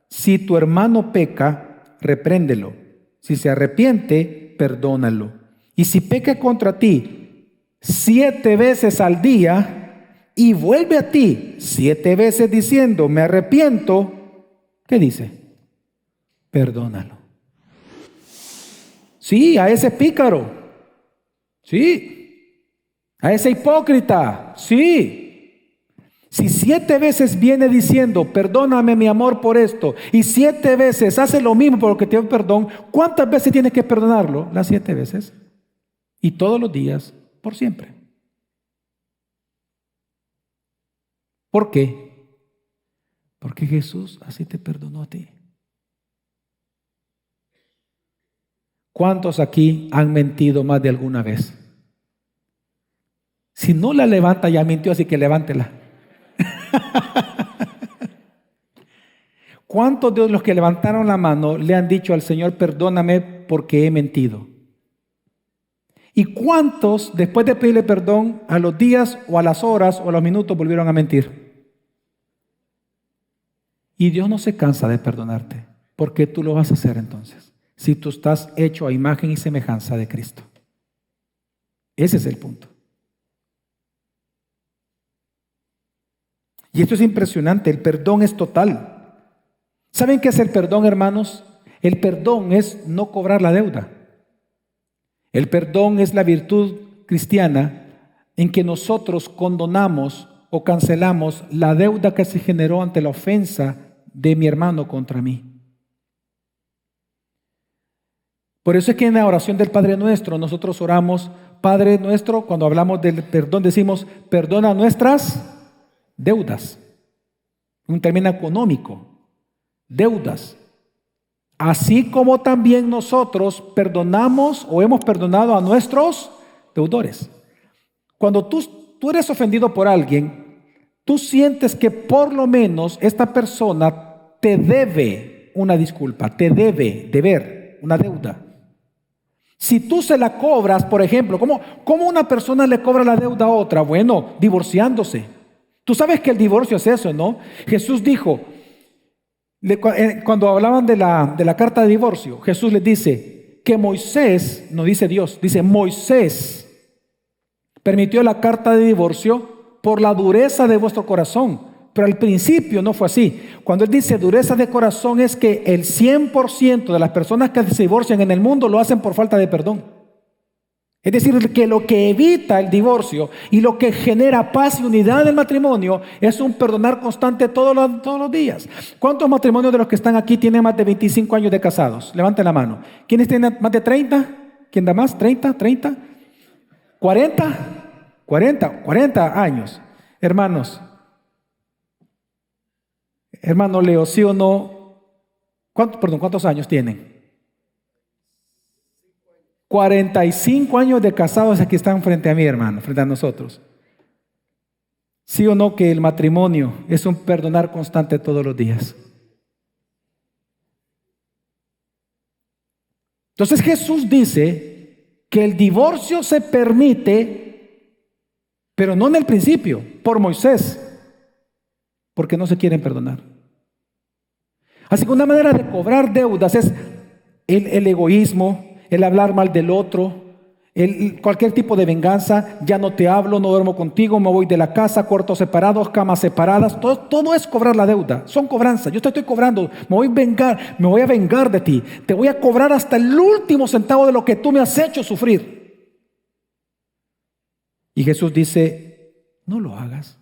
si tu hermano peca, repréndelo. Si se arrepiente, perdónalo. Y si peca contra ti 7 veces al día y vuelve a ti 7 veces diciendo, me arrepiento, ¿qué dice? Perdónalo. Sí, a ese pícaro. Sí. A ese hipócrita. Sí. Si 7 veces viene diciendo, perdóname mi amor por esto, y 7 veces hace lo mismo por lo que te dio perdón, ¿cuántas veces tienes que perdonarlo? Las 7 veces. Y todos los días, por siempre. ¿Por qué? Porque Jesús así te perdonó a ti. ¿Cuántos aquí han mentido más de alguna vez? Si no la levanta, ya mintió, así que levántela. ¿Cuántos de los que levantaron la mano le han dicho al Señor, perdóname porque he mentido? ¿Y cuántos, después de pedirle perdón, a los días o a las horas o a los minutos volvieron a mentir? Y Dios no se cansa de perdonarte. ¿Por qué tú lo vas a hacer entonces? Si tú estás hecho a imagen y semejanza de Cristo. Ese es el punto. Y esto es impresionante, el perdón es total. ¿Saben qué es el perdón, hermanos? El perdón es no cobrar la deuda. El perdón es la virtud cristiana en que nosotros condonamos o cancelamos la deuda que se generó ante la ofensa de mi hermano contra mí. Por eso es que en la oración del Padre Nuestro nosotros oramos, Padre Nuestro, cuando hablamos del perdón decimos, perdona nuestras deudas. Un término económico, deudas. Así como también nosotros perdonamos o hemos perdonado a nuestros deudores. Cuando tú eres ofendido por alguien, tú sientes que por lo menos esta persona te debe una disculpa, te debe deber una deuda. Si tú se la cobras, por ejemplo, ¿cómo una persona le cobra la deuda a otra? Bueno, divorciándose. Tú sabes que el divorcio es eso, ¿no? Jesús dijo, cuando hablaban de la carta de divorcio, Jesús les dice que Moisés, no dice Dios, dice Moisés permitió la carta de divorcio por la dureza de vuestro corazón. Pero al principio no fue así. Cuando él dice dureza de corazón es que el 100% de las personas que se divorcian en el mundo lo hacen por falta de perdón. Es decir, que lo que evita el divorcio y lo que genera paz y unidad en el matrimonio es un perdonar constante todos los días. ¿Cuántos matrimonios de los que están aquí tienen más de 25 años de casados? Levanten la mano. ¿Quiénes tienen más de 30? ¿Quién da más? ¿30? ¿30? ¿40? 40 años. Hermano Leo, ¿sí o no? ¿Cuántos años tienen? 45 años de casados aquí están frente a mí, hermano, frente a nosotros. ¿Sí o no que el matrimonio es un perdonar constante todos los días? Entonces Jesús dice que el divorcio se permite, pero no en el principio, por Moisés, porque no se quieren perdonar. Así que una manera de cobrar deudas es el egoísmo, el hablar mal del otro, Cualquier tipo de venganza, ya no te hablo, no duermo contigo, me voy de la casa, cuartos separados, camas separadas, todo es cobrar la deuda, son cobranzas. Yo te estoy cobrando, me voy a vengar de ti, te voy a cobrar hasta el último centavo de lo que tú me has hecho sufrir. Y Jesús dice, no lo hagas.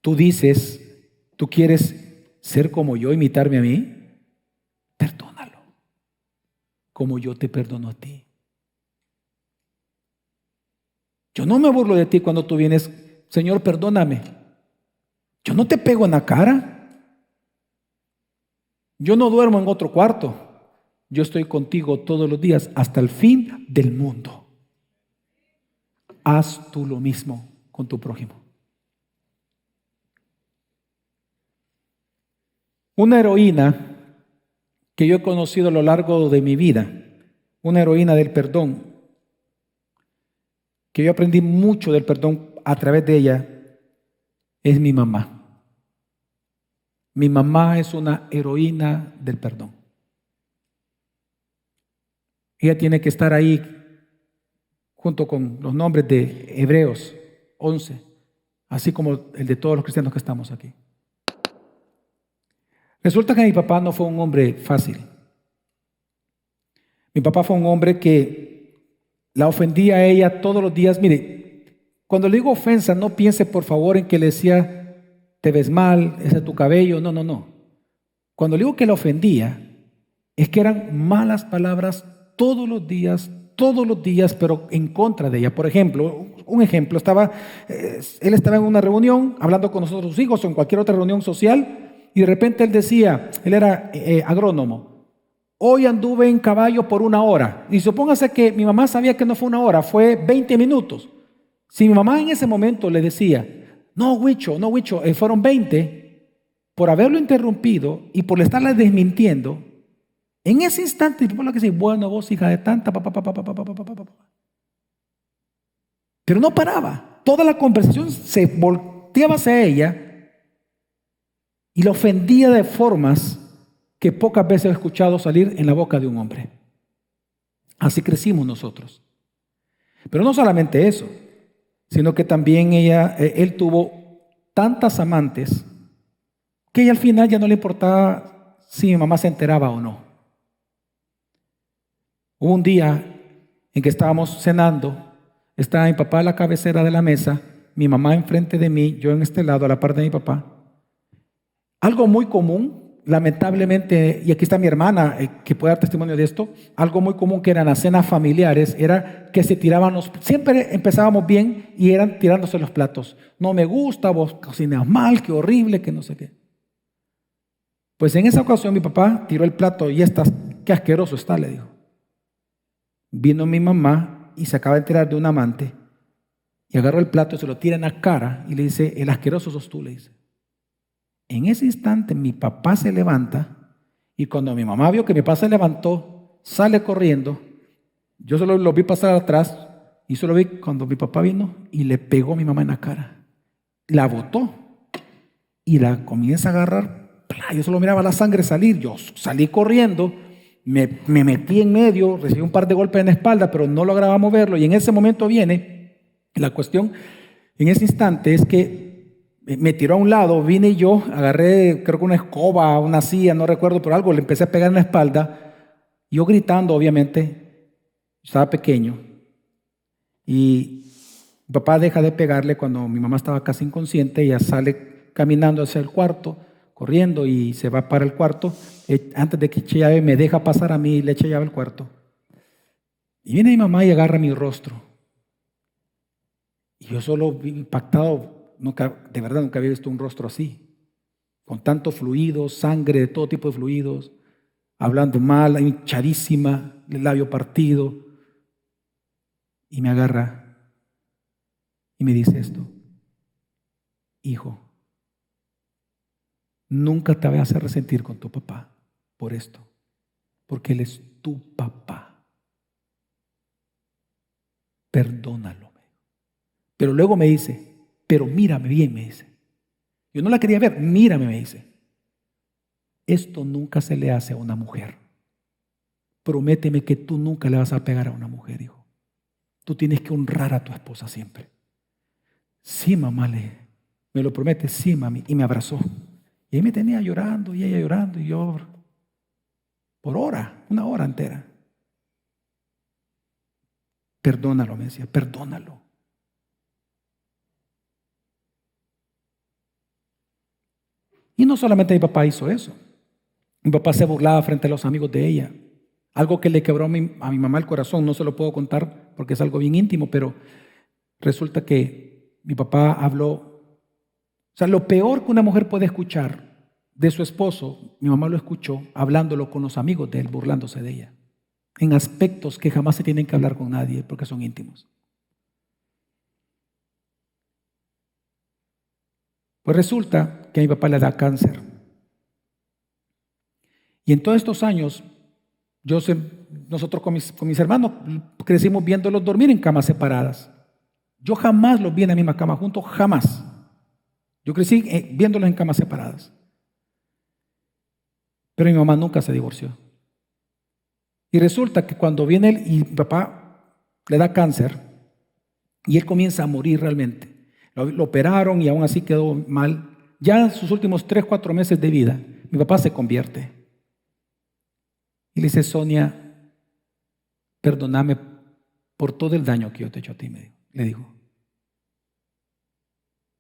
Tú dices, tú quieres ser como yo, imitarme a mí, perdónalo, como yo te perdono a ti. Yo no me burlo de ti cuando tú vienes, Señor, perdóname. Yo no te pego en la cara. Yo no duermo en otro cuarto. Yo estoy contigo todos los días hasta el fin del mundo. Haz tú lo mismo con tu prójimo. Una heroína que yo he conocido a lo largo de mi vida, una heroína del perdón, que yo aprendí mucho del perdón a través de ella, es mi mamá. Mi mamá es una heroína del perdón. Ella tiene que estar ahí junto con los nombres de Hebreos 11, así como el de todos los cristianos que estamos aquí. Resulta que mi papá no fue un hombre fácil. Mi papá fue un hombre que la ofendía a ella todos los días. Mire, cuando le digo ofensa, no piense por favor en que le decía, te ves mal, ese es tu cabello. No. Cuando le digo que la ofendía, es que eran malas palabras todos los días, pero en contra de ella. Por ejemplo, un ejemplo, él estaba en una reunión hablando con nosotros, sus hijos, o en cualquier otra reunión social, y de repente él decía, él era agrónomo, hoy anduve en caballo por 1 hora. Y supóngase que mi mamá sabía que no fue 1 hora, fue 20 minutos. Si mi mamá en ese momento le decía, no, Huicho, fueron 20, por haberlo interrumpido y por estarle desmintiendo, en ese instante, mi papá lo que decía, bueno, vos hija de tanta, pero no paraba. Toda la conversación se volteaba hacia ella y la ofendía de formas que pocas veces he escuchado salir en la boca de un hombre. Así crecimos nosotros. Pero no solamente eso, sino que también él tuvo tantas amantes que ella al final ya no le importaba si mi mamá se enteraba o no. Hubo un día en que estábamos cenando, estaba mi papá a la cabecera de la mesa, mi mamá enfrente de mí, yo en este lado, a la par de mi papá. Algo muy común, lamentablemente, y aquí está mi hermana que puede dar testimonio de esto, algo muy común que eran las cenas familiares, era que se tiraban siempre empezábamos bien y eran tirándose los platos. No me gusta, vos cocinas mal, qué horrible, que no sé qué. Pues en esa ocasión mi papá tiró el plato y qué asqueroso está, le dijo. Vino mi mamá y se acaba de enterar de un amante y agarró el plato y se lo tira en la cara y le dice, el asqueroso sos tú, le dice. En ese instante mi papá se levanta y cuando mi mamá vio que mi papá se levantó, sale corriendo. Yo solo lo vi pasar atrás y solo vi cuando mi papá vino y le pegó a mi mamá en la cara. La botó y la comienza a agarrar. Yo solo miraba la sangre salir. Yo salí corriendo, me metí en medio, recibí un par de golpes en la espalda, pero no lograba moverlo. Y en ese momento viene la cuestión, en ese instante es que me tiró a un lado, vine yo, agarré creo que una escoba, una silla, no recuerdo, pero algo, le empecé a pegar en la espalda, yo gritando obviamente, estaba pequeño, y mi papá deja de pegarle cuando mi mamá estaba casi inconsciente, ella sale caminando hacia el cuarto, corriendo y se va para el cuarto, antes de que eche llave me deja pasar a mí y le eche llave al cuarto. Y viene mi mamá y agarra mi rostro, y yo solo vi impactado. De verdad nunca había visto un rostro así, con tanto fluido, sangre de todo tipo de fluidos, hablando mal, hinchadísima, el labio partido, y me agarra y me dice esto: hijo, nunca te vayas a resentir con tu papá por esto, porque él es tu papá. Perdónalo. Pero luego me dice, pero mírame bien, me dice. Yo no la quería ver, mírame, me dice. Esto nunca se le hace a una mujer, prométeme que tú nunca le vas a pegar a una mujer, hijo. Tú tienes que honrar a tu esposa siempre. Sí, mamá, me lo promete, sí, mami. Y me abrazó. Y ahí me tenía llorando y ella llorando y yo por hora, una hora entera. Perdónalo, me decía, perdónalo. Y no solamente mi papá hizo eso. Mi papá se burlaba frente a los amigos de ella. Algo que le quebró a mi mamá el corazón. No se lo puedo contar porque es algo bien íntimo, pero resulta que mi papá habló. O sea, lo peor que una mujer puede escuchar de su esposo, mi mamá lo escuchó hablándolo con los amigos de él, burlándose de ella, en aspectos que jamás se tienen que hablar con nadie porque son íntimos. Pues resulta que a mi papá le da cáncer. Y en todos estos años, nosotros con mis hermanos crecimos viéndolos dormir en camas separadas. Yo jamás los vi en la misma cama juntos, jamás. Yo crecí viéndolos en camas separadas. Pero mi mamá nunca se divorció. Y resulta que cuando viene él y mi papá le da cáncer y él comienza a morir realmente. Lo operaron y aún así quedó mal. Ya en sus últimos 3, 4 meses de vida, mi papá se convierte. Y le dice, Sonia, perdóname por todo el daño que yo te he hecho a ti, le dijo.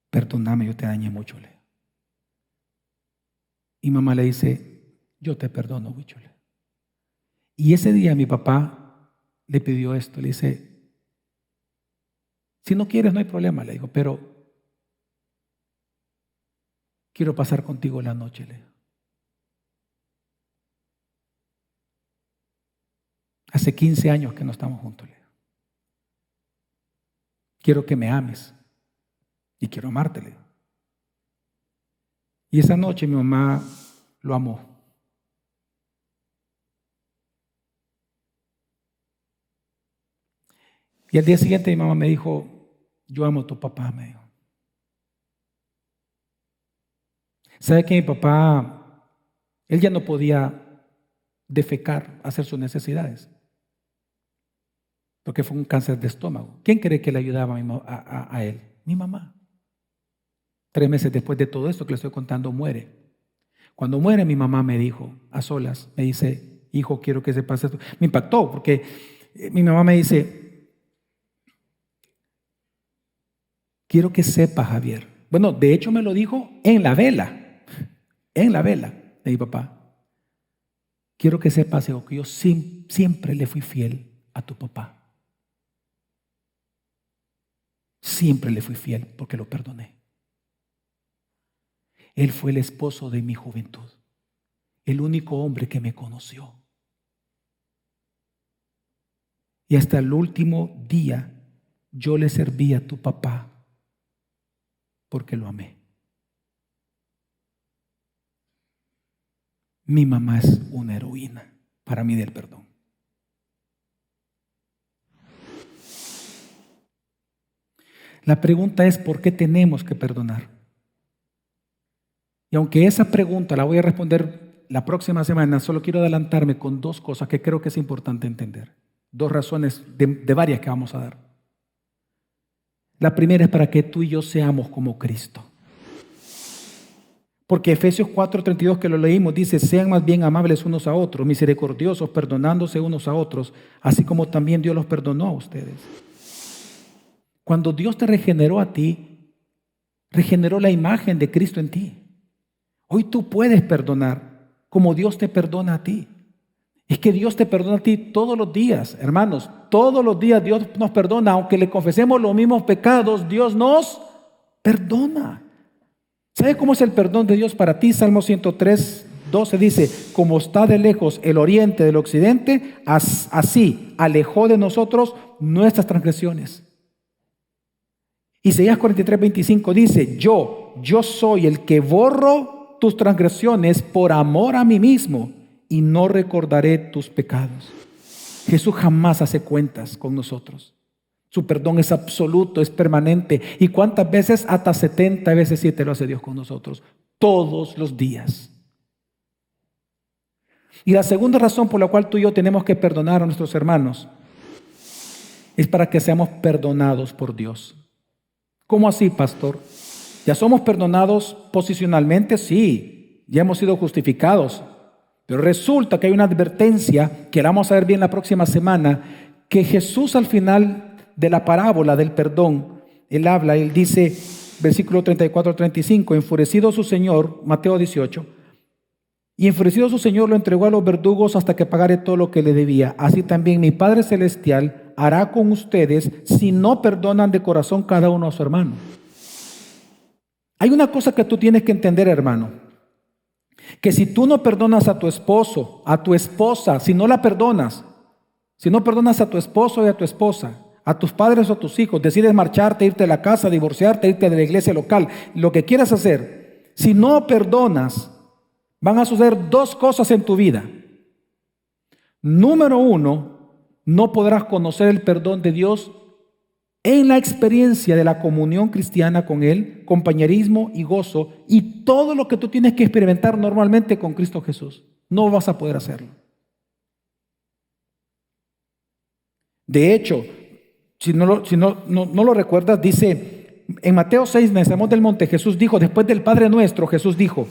Perdóname, yo te dañé mucho, le dijo. Y mamá le dice, yo te perdono mucho, le dijo. Y ese día mi papá le pidió esto, le dice, si no quieres no hay problema, le dijo, pero quiero pasar contigo la noche, le dijo. Hace 15 años que no estamos juntos, le dijo. Quiero que me ames y quiero amarte, le dijo. Y esa noche mi mamá lo amó. Y al día siguiente mi mamá me dijo, yo amo a tu papá, me dijo. ¿Sabe que mi papá, él ya no podía defecar, hacer sus necesidades? Porque fue un cáncer de estómago. ¿Quién cree que le ayudaba a él? Mi mamá. 3 meses después de todo esto que le estoy contando, muere. Cuando muere mi mamá me dijo, a solas, me dice, hijo, quiero que sepas esto. Me impactó porque mi mamá me dice, quiero que sepas, Javier. Bueno, de hecho me lo dijo en la vela de mi papá. Quiero que sepas, hijo, que yo siempre le fui fiel a tu papá. Siempre le fui fiel porque lo perdoné. Él fue el esposo de mi juventud, el único hombre que me conoció. Y hasta el último día yo le serví a tu papá porque lo amé. Mi mamá es una heroína para mí del perdón. La pregunta es, ¿por qué tenemos que perdonar? Y aunque esa pregunta la voy a responder la próxima semana, solo quiero adelantarme con 2 cosas que creo que es importante entender. 2 razones de varias que vamos a dar. La primera es para que tú y yo seamos como Cristo. Porque Efesios 4:32 que lo leímos dice, sean más bien amables unos a otros, misericordiosos, perdonándose unos a otros, así como también Dios los perdonó a ustedes. Cuando Dios te regeneró a ti, regeneró la imagen de Cristo en ti. Hoy tú puedes perdonar como Dios te perdona a ti. Es que Dios te perdona a ti todos los días, hermanos. Todos los días Dios nos perdona. Aunque le confesemos los mismos pecados, Dios nos perdona. ¿Sabe cómo es el perdón de Dios para ti? Salmo 103:12 dice, como está de lejos el oriente del occidente, así alejó de nosotros nuestras transgresiones. Isaías 43:25 dice, yo soy el que borro tus transgresiones por amor a mí mismo y no recordaré tus pecados. Jesús jamás hace cuentas con nosotros. Su perdón es absoluto, es permanente. ¿Y cuántas veces? Hasta 70 veces 7 lo hace Dios con nosotros. Todos los días. Y la segunda razón por la cual tú y yo tenemos que perdonar a nuestros hermanos es para que seamos perdonados por Dios. ¿Cómo así, pastor? ¿Ya somos perdonados posicionalmente? Sí, ya hemos sido justificados. Pero resulta que hay una advertencia que la vamos a ver bien la próxima semana, que Jesús al final de la parábola del perdón, él dice, versículo 34 al 35, enfurecido su Señor, Mateo 18, y enfurecido su Señor lo entregó a los verdugos hasta que pagare todo lo que le debía. Así también mi Padre Celestial hará con ustedes si no perdonan de corazón cada uno a su hermano. Hay una cosa que tú tienes que entender, hermano, que si tú no perdonas a tu esposo, a tu esposa, si no perdonas a tu esposo y a tu esposa, a tus padres o a tus hijos, decides marcharte, irte de la casa, divorciarte, irte de la iglesia local, lo que quieras hacer, si no perdonas, van a suceder dos cosas en tu vida. Número uno, no podrás conocer el perdón de Dios en la experiencia de la comunión cristiana con Él, compañerismo y gozo, y todo lo que tú tienes que experimentar normalmente con Cristo Jesús. No vas a poder hacerlo. De hecho, si no lo recuerdas, dice en Mateo 6, en el Sermón del Monte, Jesús dijo, después del Padre Nuestro, Jesús dijo,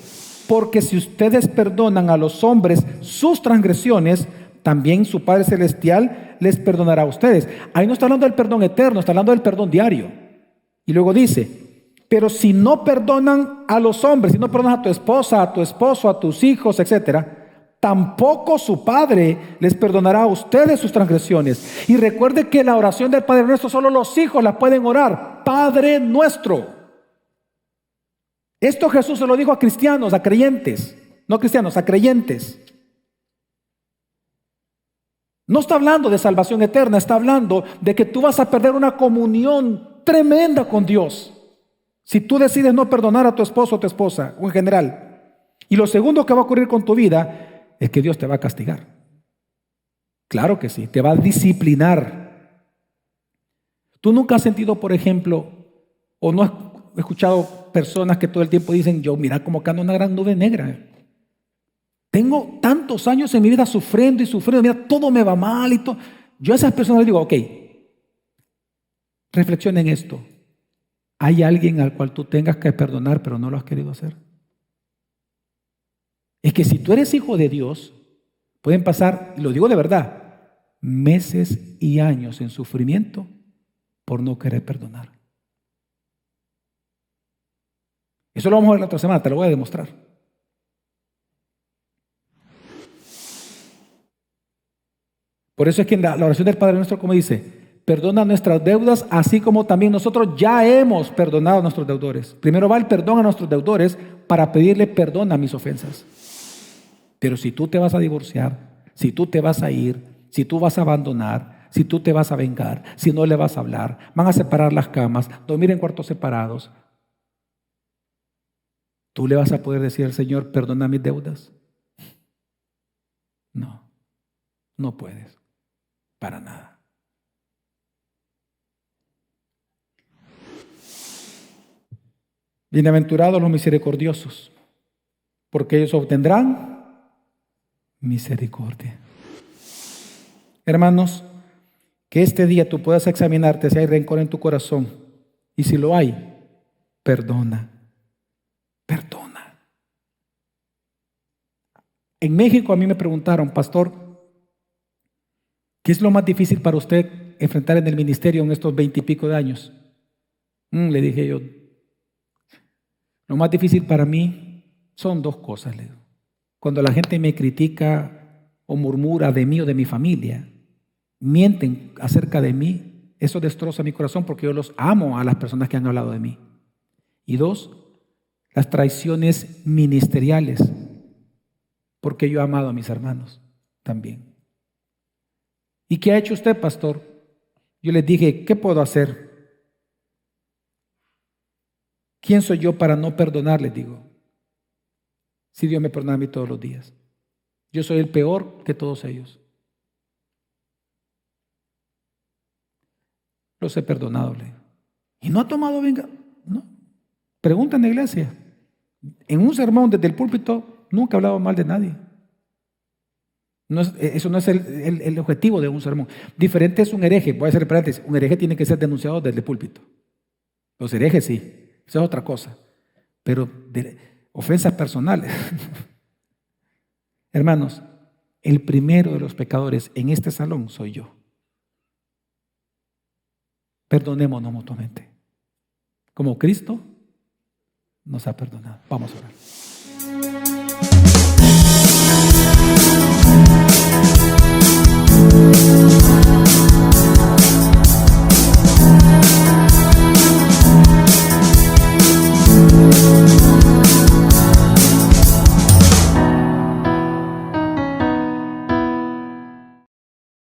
porque si ustedes perdonan a los hombres sus transgresiones, también su Padre Celestial les perdonará a ustedes. Ahí no está hablando del perdón eterno, está hablando del perdón diario. Y luego dice, pero si no perdonan a los hombres, si no perdonan a tu esposa, a tu esposo, a tus hijos, etcétera, tampoco su Padre les perdonará a ustedes sus transgresiones. Y recuerde que la oración del Padre Nuestro solo los hijos la pueden orar. Padre Nuestro. Esto Jesús se lo dijo a cristianos, a creyentes, no cristianos, a creyentes. No está hablando de salvación eterna, está hablando de que tú vas a perder una comunión tremenda con Dios si tú decides no perdonar a tu esposo o tu esposa, o en general. Y lo segundo que va a ocurrir con tu vida es que Dios te va a castigar. Claro que sí, te va a disciplinar. Tú nunca has sentido, por ejemplo, o no has escuchado personas que todo el tiempo dicen, yo mira como que ando en una gran nube negra. Tengo tantos años en mi vida sufriendo y sufriendo, mira, todo me va mal y todo. Yo a esas personas les digo, ok, reflexionen en esto. ¿Hay alguien al cual tú tengas que perdonar, pero no lo has querido hacer? Es que si tú eres hijo de Dios, pueden pasar, y lo digo de verdad, meses y años en sufrimiento por no querer perdonar. Eso lo vamos a ver la otra semana, te lo voy a demostrar. Por eso es que en la oración del Padre Nuestro, como dice, perdona nuestras deudas, así como también nosotros ya hemos perdonado a nuestros deudores. Primero va el perdón a nuestros deudores para pedirle perdón a mis ofensas. Pero si tú te vas a divorciar, si tú te vas a ir, si tú vas a abandonar, si tú te vas a vengar, si no le vas a hablar, van a separar las camas, dormir en cuartos separados, ¿tú le vas a poder decir al Señor, perdona mis deudas? No, no puedes. Para nada. Bienaventurados los misericordiosos, porque ellos obtendrán misericordia. Hermanos, que este día tú puedas examinarte si hay rencor en tu corazón, y si lo hay, perdona. Perdona. En México a mí me preguntaron, pastor, ¿qué es lo más difícil para usted enfrentar en el ministerio en estos 20 y pico de años? Le dije yo, lo más difícil para mí son dos cosas. Le digo. Cuando la gente me critica o murmura de mí o de mi familia, mienten acerca de mí, eso destroza mi corazón porque yo los amo a las personas que han hablado de mí. Y dos, las traiciones ministeriales, porque yo he amado a mis hermanos también. ¿Y qué ha hecho usted, pastor? Yo les dije, ¿qué puedo hacer? ¿Quién soy yo para no perdonar? Les digo. Si Dios me perdona a mí todos los días. Yo soy el peor que todos ellos. Los he perdonado. Le digo. ¿Y no ha tomado venganza? No. Pregunta en la iglesia. En un sermón desde el púlpito nunca he hablado mal de nadie. Eso no es el objetivo de un sermón. Diferente es un hereje. Voy a hacer paréntesis. Un hereje tiene que ser denunciado desde el púlpito. Los herejes sí, eso es otra cosa. Pero de ofensas personales. Hermanos, el primero de los pecadores en este salón soy yo. Perdonémonos mutuamente, como Cristo nos ha perdonado. Vamos a orar.